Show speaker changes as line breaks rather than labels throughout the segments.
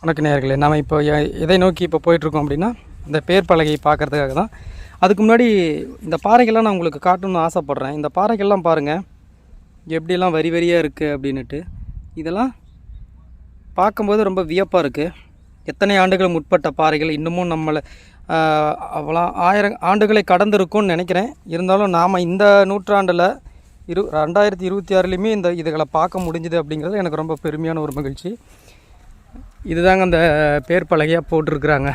வணக்க நேயர்களே, நாம் இப்போ எதை நோக்கி இப்போ போயிட்டுருக்கோம் அப்படின்னா இந்த பேர் பலகையை பார்க்குறதுக்காக தான். அதுக்கு முன்னாடி இந்த பாறைகள்லாம் நான் உங்களுக்கு காட்டணும்னு ஆசைப்பட்றேன். இந்த பாறைகள்லாம் பாருங்கள் எப்படிலாம் வரி வரியாக இருக்குது அப்படின்ட்டு. இதெல்லாம் பார்க்கும்போது ரொம்ப வியப்பாக இருக்குது. எத்தனை ஆண்டுகள் முற்பட்ட பாறைகள் இன்னமும் நம்மளை அவ்வளோ 1000 ஆண்டுகளை கடந்திருக்கும்னு நினைக்கிறேன். இருந்தாலும் நாம் இந்த நூற்றாண்டில் 2026லேயுமே இதுகளை பார்க்க முடிஞ்சுது அப்படிங்கிறது எனக்கு ரொம்ப பெருமையான ஒரு மகிழ்ச்சி. இதுதாங்க அந்த பேர் பலகையாக போட்டிருக்குறாங்க.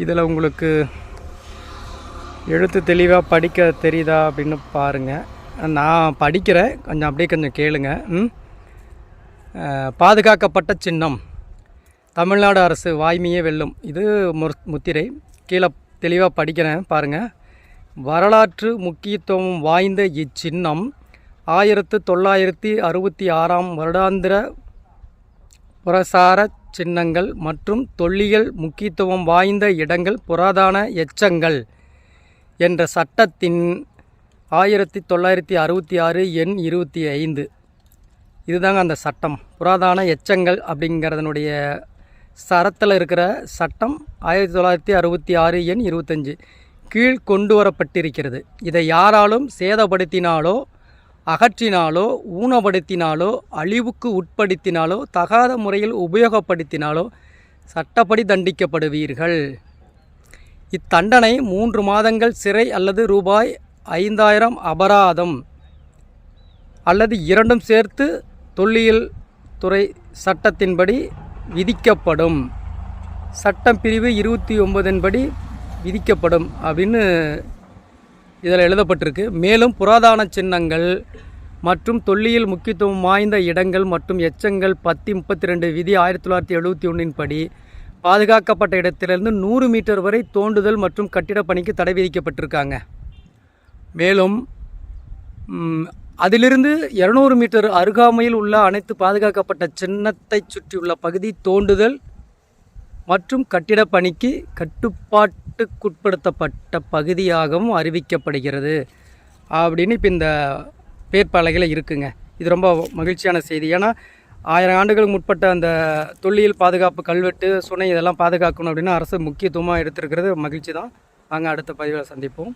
இதில் உங்களுக்கு எழுத்து தெளிவாக படிக்க தெரியுதா அப்படின்னு பாருங்கள். நான் படிக்கிறேன், கொஞ்சம் கேளுங்க. பாதுகாக்கப்பட்ட சின்னம், தமிழ்நாடு அரசு வாய்மையே வெல்லும். இது முத்திரை. கீழே தெளிவாக படிக்கிறேன் பாருங்கள். வரலாற்று முக்கியத்துவம் வாய்ந்த இச்சின்னம் 1966 வருடாந்திர புறசார சின்னங்கள் மற்றும் தொல்லியல் முக்கியத்துவம் வாய்ந்த இடங்கள் புராதன எச்சங்கள் என்ற சட்டத்தின் 1966 எண் 25. இதுதாங்க அந்த சட்டம். புராதன எச்சங்கள் அப்படிங்கிறதனுடைய சரத்தில் இருக்கிற சட்டம் 1966 எண் 25 கீழ் கொண்டு வரப்பட்டிருக்கிறது. இதை யாராலும் சேதப்படுத்தினாலோ அகற்றினாலோ ஊனப்படுத்தினாலோ அழிவுக்கு உட்படுத்தினாலோ தகாத முறையில் உபயோகப்படுத்தினாலோ சட்டப்படி தண்டிக்கப்படுவீர்கள். இத்தண்டனை 3 மாதங்கள் சிறை அல்லது ரூபாய் 5000 அபராதம் அல்லது இரண்டும் சேர்த்து தொல்லியல் துறை சட்டத்தின்படி விதிக்கப்படும். சட்டம் பிரிவு 29 படி விதிக்கப்படும் அப்படின்னு இதில் எழுதப்பட்டிருக்கு. மேலும் புராதன சின்னங்கள் மற்றும் தொல்லியல் முக்கியத்துவம் வாய்ந்த இடங்கள் மற்றும் எச்சங்கள் 1032 விதி 1971 படி பாதுகாக்கப்பட்ட இடத்திலிருந்து 100 மீட்டர் வரை தோண்டுதல் மற்றும் கட்டிட பணிக்கு தடை விதிக்கப்பட்டிருக்காங்க. மேலும் அதிலிருந்து 200 மீட்டர் அருகாமையில் உள்ள அனைத்து பாதுகாக்கப்பட்ட சின்னத்தை சுற்றியுள்ள பகுதி தோண்டுதல் மற்றும் கட்டிட பணிக்கு கட்டுப்பாட்டுக்குட்படுத்தப்பட்ட பகுதியாகவும் அறிவிக்கப்படுகிறது அப்படின்னு இப்போ இந்த பேர்பலகையில் இருக்குங்க. இது ரொம்ப மகிழ்ச்சியான செய்தி. ஏன்னா 1000 ஆண்டுகளுக்கு முற்பட்ட அந்த தொல்லியல் பாதுகாப்பு, கல்வெட்டு, சுனை இதெல்லாம் பாதுகாக்கணும் அப்படின்னு அரசு முக்கியத்துவமாக எடுத்திருக்கிறது மகிழ்ச்சி தான். வாங்க அடுத்த பதிவில் சந்திப்போம்.